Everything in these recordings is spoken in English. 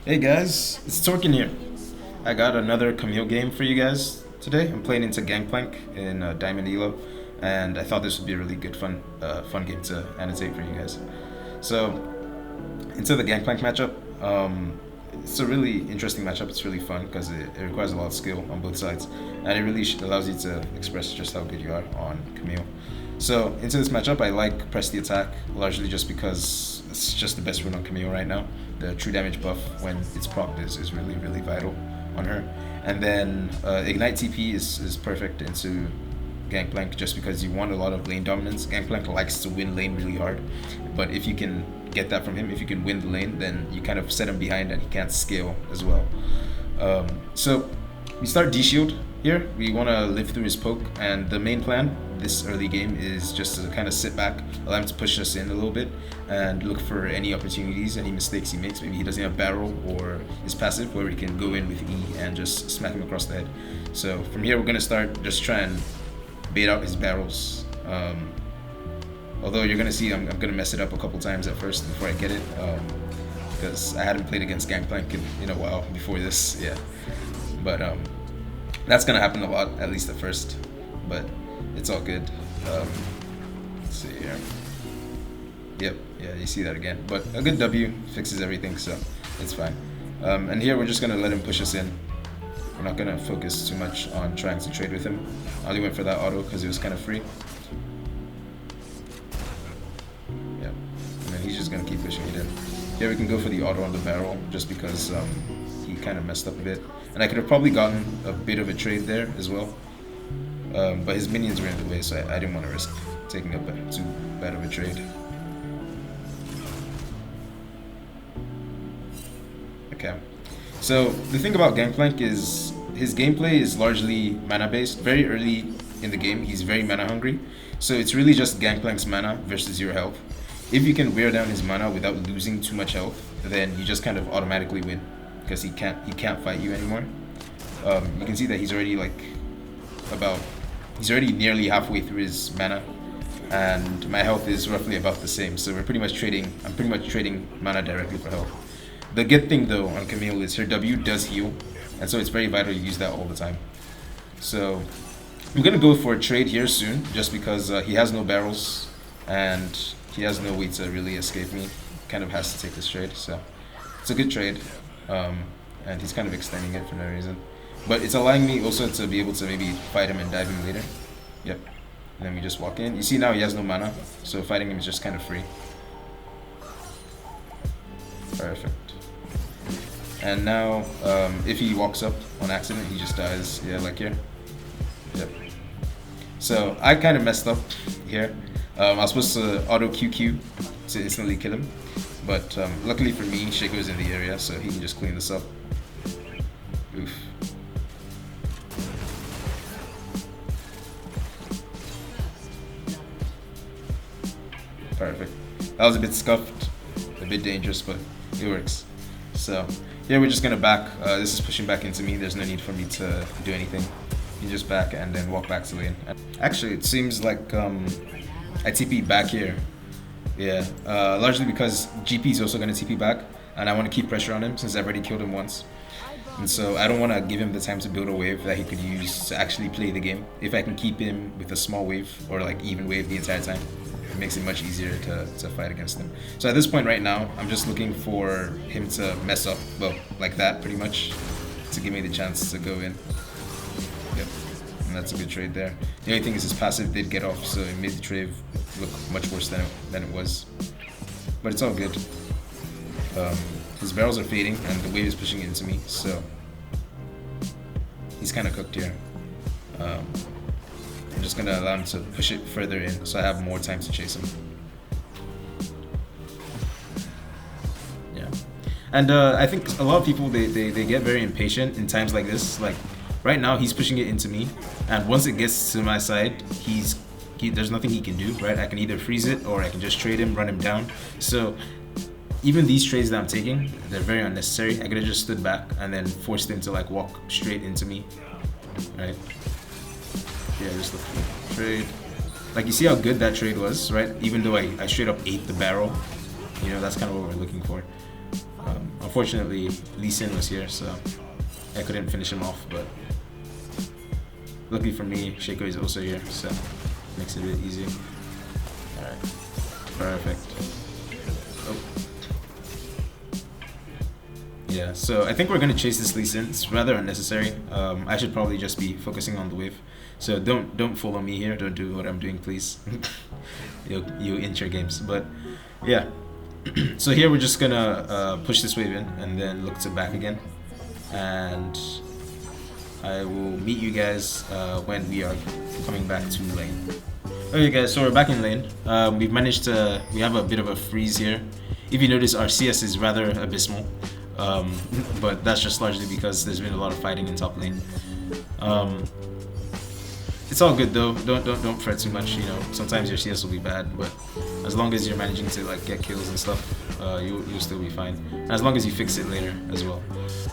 Hey guys, it's Torqen here. I got another Camille game for you guys today. I'm playing into Gangplank in Diamond Elo, and I thought this would be a really good fun game to annotate for you guys. So, into the Gangplank matchup, it's a really interesting matchup. It's really fun because it requires a lot of skill on both sides, and it really allows you to express just how good you are on Camille. So into this matchup, I like press the attack largely just because it's just the best rune on Camille right now. The true damage buff when it's procced is really vital on her. And then Ignite TP is perfect into Gangplank just because you want a lot of lane dominance. Gangplank likes to win lane really hard, but if you can get that from him, if you can win the lane, then you kind of set him behind and he can't scale as well. So we start D-Shield here. We want to live through his poke, and the main plan this early game is just to kind of sit back, allow him to push us in a little bit, and look for any opportunities, any mistakes he makes. Maybe he doesn't have barrel or his passive where he can go in with E and just smack him across the head. So from here, we're going to start just try and bait out his barrels. Although you're going to see I'm going to mess it up a couple times at first before I get it, because I hadn't played against Gangplank in a while before this, yeah. But that's going to happen a lot, at least at first, but it's all good. Let's see here. Yep, yeah, you see that again. But a good W fixes everything, so it's fine. And here we're just going to let him push us in. We're not going to focus too much on trying to trade with him. I only went for that auto because it was kind of free. Yep, and then he's just going to keep pushing it in. Here we can go for the auto on the barrel just because he kind of messed up a bit. And I could have probably gotten a bit of a trade there as well. But his minions were in the way, so I didn't want to risk taking up too bad of a trade. Okay, so the thing about Gangplank is his gameplay is largely mana based. Very early in the game, he's very mana hungry, so it's really just Gangplank's mana versus your health. If you can wear down his mana without losing too much health, then you just kind of automatically win because he can't fight you anymore. You can see that he's already he's already nearly halfway through his mana, and my health is roughly about the same. So I'm pretty much trading mana directly for health. The good thing though on Camille is her W does heal, and so it's very vital to use that all the time. So I'm gonna go for a trade here soon, just because he has no barrels and he has no way to really escape me. Kind of has to take this trade, so it's a good trade, and he's kind of extending it for no reason. But it's allowing me also to be able to maybe fight him and dive him later. Yep. And then we just walk in. You see now he has no mana, so fighting him is just kind of free. Perfect. And now, if he walks up on accident, he just dies. Yeah, like here. Yep. So I kind of messed up here. I was supposed to auto QQ to instantly kill him, but luckily for me, Shaco's in the area, so he can just clean this up. Oof. Perfect. That was a bit scuffed, a bit dangerous, but it works. So here we're just gonna back. This is pushing back into me. There's no need for me to do anything. You just back and then walk back to lane. Actually, it seems like I TP back here. Yeah, largely because GP is also gonna TP back, and I want to keep pressure on him since I've already killed him once. And so I don't want to give him the time to build a wave that he could use to actually play the game. If I can keep him with a small wave or like even wave the entire time, it makes it much easier to fight against him. So at this point right now, I'm just looking for him to mess up, well, like that pretty much, to give me the chance to go in. Yep, and that's a good trade there. The only thing is his passive did get off, so it made the trade look much worse than it was. But it's all good. His barrels are fading and the wave is pushing into me, so he's kind of cooked here. I'm just gonna allow him to push it further in so I have more time to chase him. Yeah, and I think a lot of people they get very impatient in times like this. Like right now he's pushing it into me, and once it gets to my side, there's nothing he can do, right? I can either freeze it or I can just trade him, run him down. So even these trades that I'm taking, they're very unnecessary. I could have just stood back and then forced him to like walk straight into me, right? Yeah, just look for the trade. Like you see how good that trade was, right? Even though I straight up ate the barrel, you know, that's kind of what we're looking for. Unfortunately, Lee Sin was here, so I couldn't finish him off, but luckily for me, Shaco is also here, so makes it a bit easier. Alright, perfect. Oh. Yeah, so I think we're gonna chase this Lee Sin. It's rather unnecessary. I should probably just be focusing on the wave. So don't follow me here. Don't do what I'm doing, please. you inch your games. But yeah. So here we're just gonna push this wave in and then look to back again. And I will meet you guys when we are coming back to lane. Okay guys, so we're back in lane. We have a bit of a freeze here. If you notice, our CS is rather abysmal. But that's just largely because there's been a lot of fighting in top lane. It's all good though. Don't fret too much. You know, sometimes your CS will be bad, but as long as you're managing to like get kills and stuff, you'll still be fine. And as long as you fix it later as well.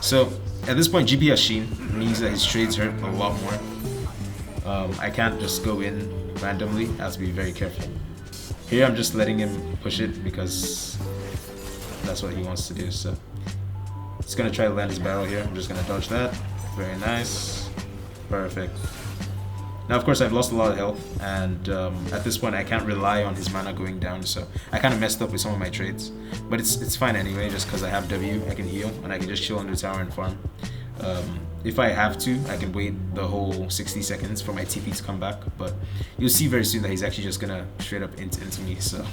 So at this point, GP has Sheen, means that his trades hurt a lot more. I can't just go in randomly. I have to be very careful. Here I'm just letting him push it because that's what he wants to do. So he's gonna try to land his barrel here. I'm just gonna dodge that. Very nice. Perfect. Now, of course, I've lost a lot of health, and at this point, I can't rely on his mana going down, so I kind of messed up with some of my trades. But it's fine anyway, just because I have W, I can heal, and I can just chill under the tower and farm. If I have to, I can wait the whole 60 seconds for my TP to come back, but you'll see very soon that he's actually just gonna straight up into me, so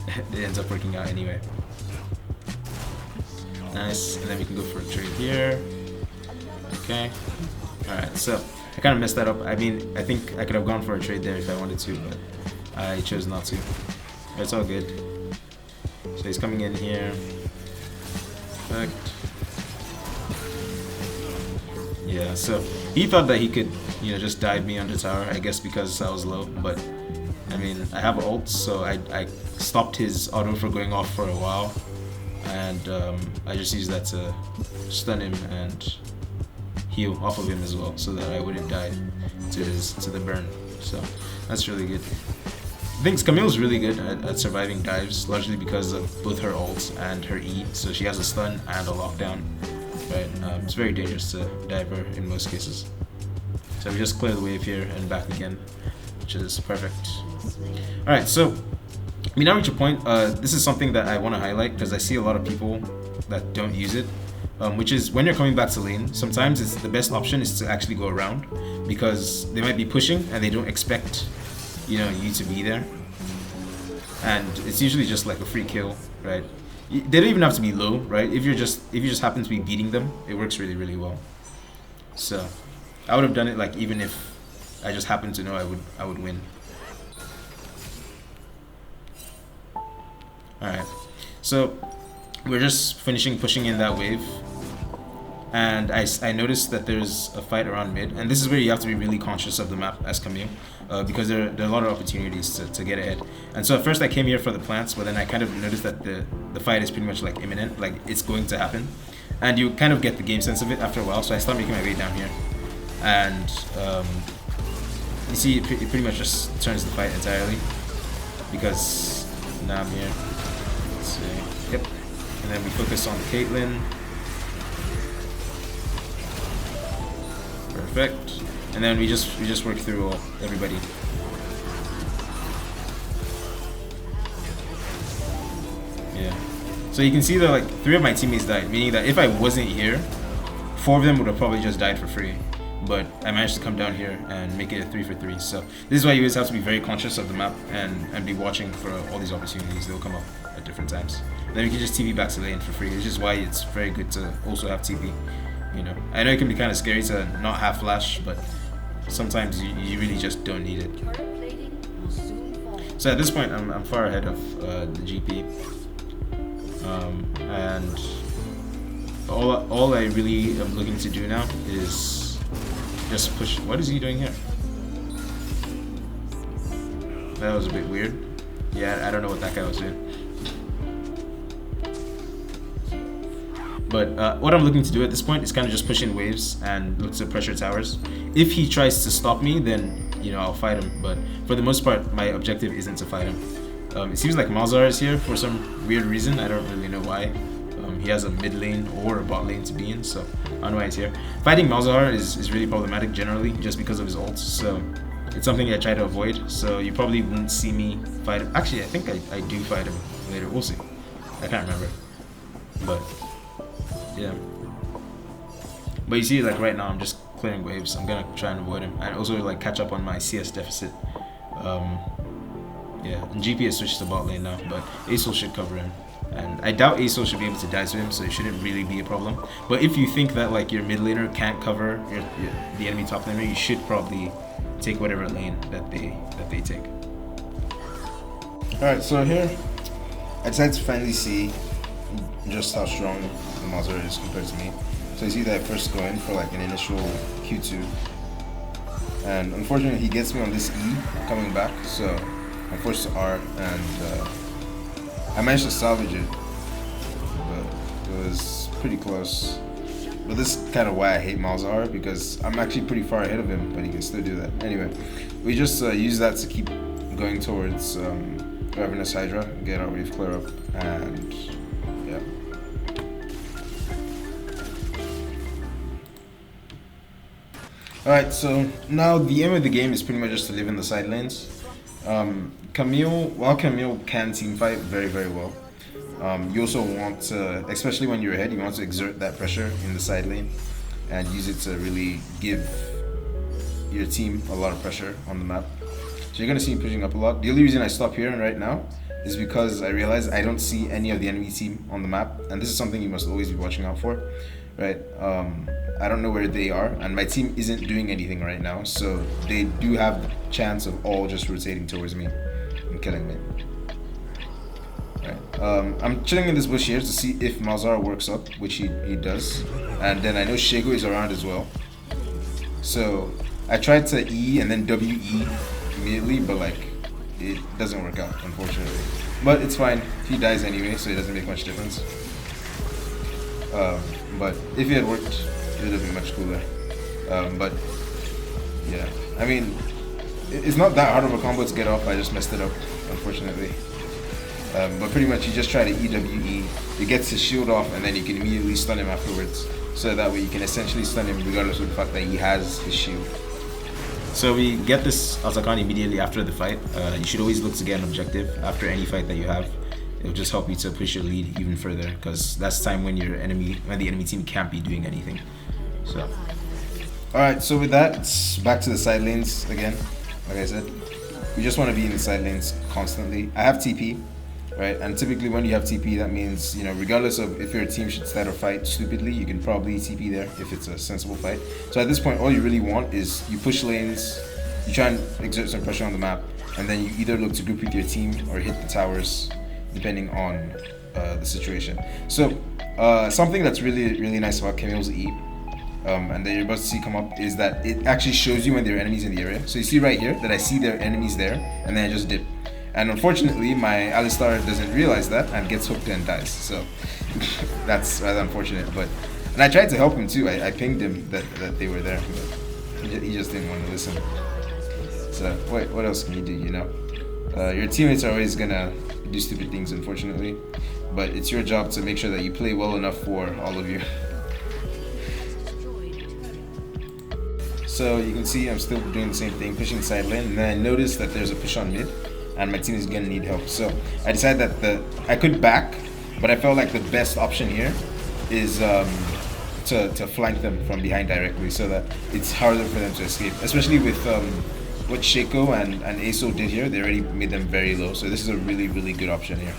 it ends up working out anyway. Nice, and then we can go for a trade here. Okay. Alright, so I kind of messed that up. I mean, I think I could have gone for a trade there if I wanted to, but I chose not to. But it's all good. So he's coming in here. Perfect. Yeah, so he thought that he could, you know, just dive me under tower, I guess because I was low, but I mean, I have ults, so I stopped his auto for going off for a while, and I just used that to stun him and heal off of him as well, so that I wouldn't die to the burn. So that's really good. I think Camille's really good at surviving dives, largely because of both her ults and her E. So she has a stun and a lockdown. Right? It's very dangerous to dive her in most cases. So we just clear the wave here and back again, which is perfect. All right, so we now reach a point. This is something that I want to highlight because I see a lot of people that don't use it. Which is when you're coming back to lane, sometimes it's the best option is to actually go around because they might be pushing and they don't expect, you know, you to be there, and it's usually just like a free kill, right? They don't even have to be low, right? If you just happen to be beating them, it works really, really well. So I would have done it like even if I just happened to know I would win. All right, so we're just finishing pushing in that wave, and I noticed that there's a fight around mid, and this is where you have to be really conscious of the map as Camille, because there are a lot of opportunities to get ahead. And so at first I came here for the plants, but then I kind of noticed that the fight is pretty much like imminent, like it's going to happen, and you kind of get the game sense of it after a while. So I start making my way down here, and you see it pretty much just turns the fight entirely because now I'm here. Let's see. Yep. And then we focus on Caitlyn. Perfect. And then we just work through everybody. Yeah. So you can see that like 3 of my teammates died, meaning that if I wasn't here, 4 of them would have probably just died for free. But I managed to come down here and make it a 3 for 3. So this is why you guys have to be very conscious of the map and be watching for all these opportunities. They'll come up at different times. Then we can just TP back to lane for free. Which is why it's very good to also have TP. You know, I know it can be kind of scary to not have flash, but sometimes you really just don't need it. So at this point, I'm far ahead of the GP, and all I really am looking to do now is just push. What is he doing here? That was a bit weird. Yeah, I don't know what that guy was doing. But what I'm looking to do at this point is kind of just push in waves and look to pressure towers. If he tries to stop me, then you know I'll fight him. But for the most part, my objective isn't to fight him. It seems like Malzahar is here for some weird reason. I don't really know why. he has a mid lane or a bot lane to be in, so I don't know why he's here. Fighting Malzahar is really problematic generally, just because of his ults, so it's something I try to avoid, so you probably won't see me fight him. Actually, I think I do fight him later, we'll see. I can't remember, but yeah. But you see, like right now I'm just clearing waves. I'm gonna try and avoid him, and also like catch up on my CS deficit. Yeah, and GP has switched to bot lane now, but Acel should cover him. And I doubt Acel should be able to dice with him, so it shouldn't really be a problem. But if you think that like your mid laner can't cover the enemy top laner, you should probably take whatever lane that they take. Alright, so here I decided to finally see just how strong the Malzahar is compared to me. So you see that I first go in for like an initial Q2. And unfortunately he gets me on this E coming back, so I'm forced to R, and I managed to salvage it, but it was pretty close. But this is kind of why I hate Malzahar, because I'm actually pretty far ahead of him, but he can still do that. Anyway, we just use that to keep going towards Ravenous Hydra, get our wave clear up, and yeah. Alright, so now the aim of the game is pretty much just to live in the side lanes. Camille, while Camille can team fight very, very well, you also want to, especially when you're ahead, you want to exert that pressure in the side lane and use it to really give your team a lot of pressure on the map. So you're going to see me pushing up a lot. The only reason I stop here right now is because I realize I don't see any of the enemy team on the map, and this is something you must always be watching out for, right? I don't know where they are, and my team isn't doing anything right now, so they do have the chance of all just rotating towards me and killing me. Right. I'm chilling in this bush here to see if Malzahar works up, which he does, and then I know Shago is around as well. So I tried to E and then WE immediately, but like it doesn't work out, unfortunately. But it's fine. He dies anyway, so it doesn't make much difference. But if it had worked, it would have been much cooler. But yeah, I mean, it's not that hard of a combo to get off. I just messed it up, unfortunately. But pretty much you just try to EWE, it gets his shield off, and then you can immediately stun him afterwards. So that way you can essentially stun him regardless of the fact that he has his shield. So we get this Azakan immediately after the fight. You should always look to get an objective after any fight that you have. It'll just help you to push your lead even further, because that's the time when the enemy team can't be doing anything. So, alright, so with that, it's back to the side lanes again. Like I said, we just want to be in the side lanes constantly. I have TP, right? And typically when you have TP, that means, you know, regardless of if your team should start or fight stupidly, you can probably TP there if it's a sensible fight. So at this point, all you really want is you push lanes, you try and exert some pressure on the map, and then you either look to group with your team or hit the towers, depending on the situation. So something that's really, really nice about Camille's E, and that you're about to see come up, is that it actually shows you when there are enemies in the area. So you see right here that I see there are enemies there, and then I just dip. And unfortunately, my Alistar doesn't realize that and gets hooked and dies. So that's rather unfortunate. And I tried to help him too. I pinged him that they were there, but he just didn't want to listen. So what else can you do? You know, your teammates are always gonna do stupid things, unfortunately, but it's your job to make sure that you play well enough for all of you. So you can see I'm still doing the same thing, pushing side lane, and then I noticed that there's a push on mid, and my team is gonna need help. So I decided that I could back, but I felt like the best option here is to flank them from behind directly, so that it's harder for them to escape, especially with what Shaco and Acel did here. They already made them very low, so this is a really, really good option here.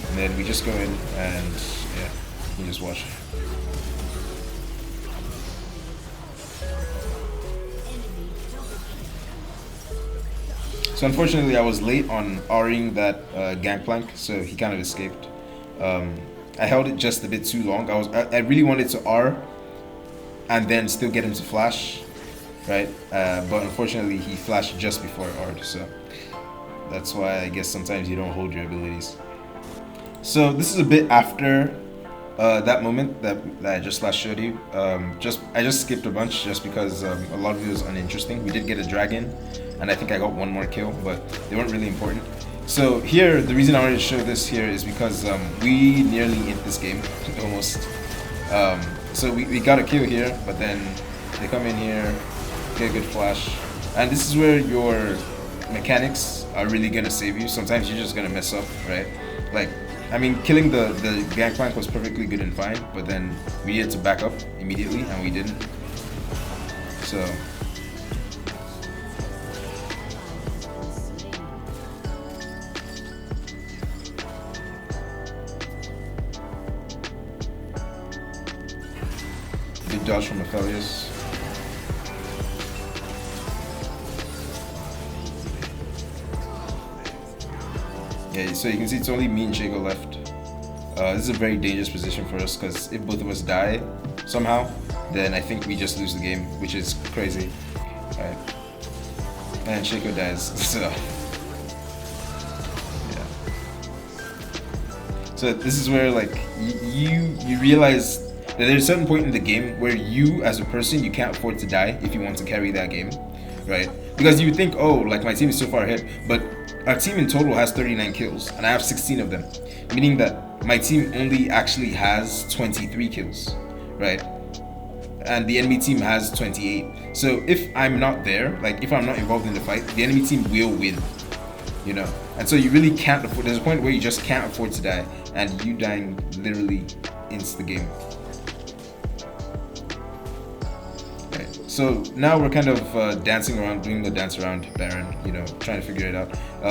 And then we just go in and yeah, you just watch. So unfortunately I was late on R-ing that Gangplank, so he kind of escaped. I held it just a bit too long. I really wanted to R and then still get him to flash, right? But unfortunately he flashed just before I R'd, so that's why I guess sometimes you don't hold your abilities. So this is a bit after that moment that I just last showed you. I just skipped a bunch just because a lot of it was uninteresting. We did get a dragon, and I think I got one more kill, but they weren't really important. So here, the reason I wanted to show this here is because we nearly hit this game, almost. So we got a kill here, but then they come in here, get a good flash. And this is where your mechanics are really gonna save you. Sometimes you're just gonna mess up, right? Like, I mean, killing the Gangplank was perfectly good and fine, but then we needed to back up immediately, and we didn't. So. Good dodge from Aphelios. Yeah, so you can see it's only me and Shago left. This is a very dangerous position for us because if both of us die somehow, then I think we just lose the game, which is crazy. Right. And Shago dies, so yeah. So this is where like you realize that there's a certain point in the game where you as a person, you can't afford to die if you want to carry that game, right? Because you would think, oh, like my team is so far ahead, but our team in total has 39 kills and I have 16 of them, meaning that my team only actually has 23 kills, right? And the enemy team has 28. So if I'm not there, like if I'm not involved in the fight, the enemy team will win, you know? And so you really can't afford, there's a point where you just can't afford to die, and you dying literally ends the game. So now we're kind of dancing around, doing the dance around Baron, you know, trying to figure it out.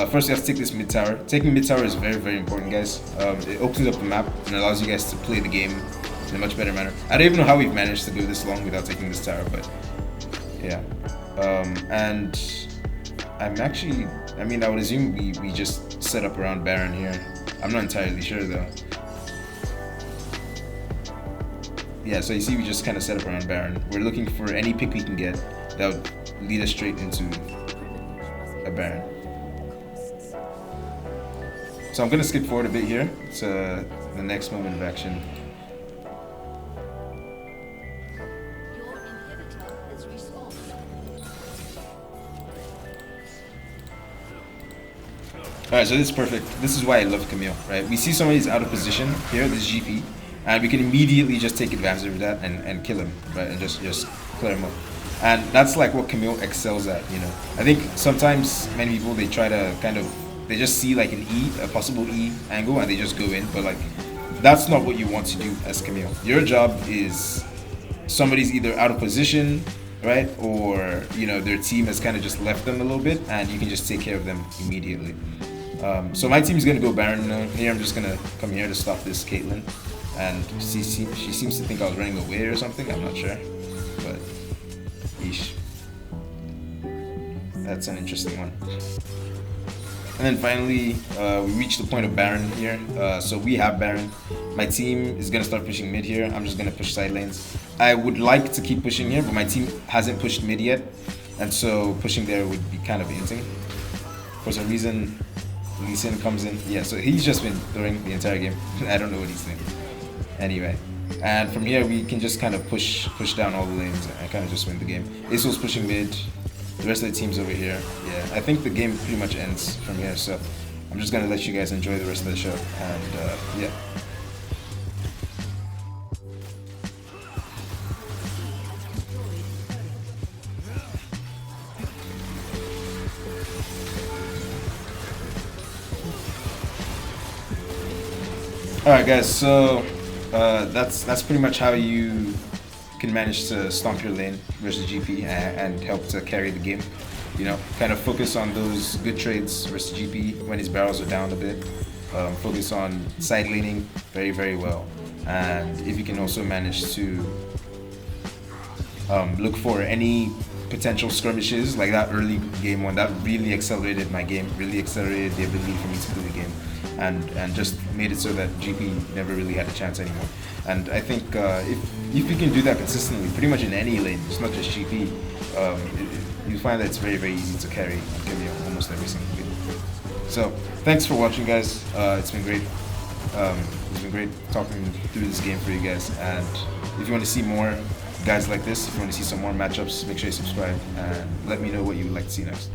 First, you have to take this mid tower. Taking mid tower is very, very important, guys. It opens up the map and allows you guys to play the game in a much better manner. I don't even know how we've managed to go this long without taking this tower, but yeah. And I'm actually, I mean, I would assume we just set up around Baron here. I'm not entirely sure though. Yeah, so you see we just kind of set up around Baron. We're looking for any pick we can get that would lead us straight into a Baron. So I'm going to skip forward a bit here to the next moment of action. Alright, so this is perfect. This is why I love Camille, right? We see somebody's out of position here, this GP. And we can immediately just take advantage of that and kill him, right? And just clear him up. And that's like what Camille excels at, you know. I think sometimes many people, they try to kind of, they just see like an E, a possible E angle, and they just go in. But like, that's not what you want to do as Camille. Your job is somebody's either out of position, right? Or, you know, their team has kind of just left them a little bit, and you can just take care of them immediately. So my team is going to go Baron here. I'm just going to come here to stop this Caitlyn. And she seems to think I was running away or something, I'm not sure, but yeesh. That's an interesting one. And then finally, we reach the point of Baron here. So we have Baron. My team is gonna start pushing mid here. I'm just gonna push side lanes. I would like to keep pushing here, but my team hasn't pushed mid yet. And so pushing there would be kind of hinting. For some reason, Lee Sin comes in. Yeah, so he's just been throwing the entire game. I don't know what he's thinking. Anyway, and from here we can just kind of push down all the lanes and kind of just win the game. Acel's pushing mid, the rest of the team's over here. Yeah, I think the game pretty much ends from here, so I'm just gonna let you guys enjoy the rest of the show, and yeah. Alright guys, so that's pretty much how you can manage to stomp your lane versus GP and help to carry the game. You know, kind of focus on those good trades versus GP when his barrels are down a bit. Focus on side laning very, very well. And if you can also manage to look for any potential skirmishes, like that early game one, that really accelerated my game, really accelerated the ability for me to play the game. And just made it so that GP never really had a chance anymore. And I think if you can do that consistently, pretty much in any lane, it's not just GP, you find that it's very, very easy to carry Camille almost every single game. So thanks for watching, guys. It's been great. It's been great talking through this game for you guys. And if you want to see more guys like this, if you want to see some more matchups, make sure you subscribe and let me know what you would like to see next.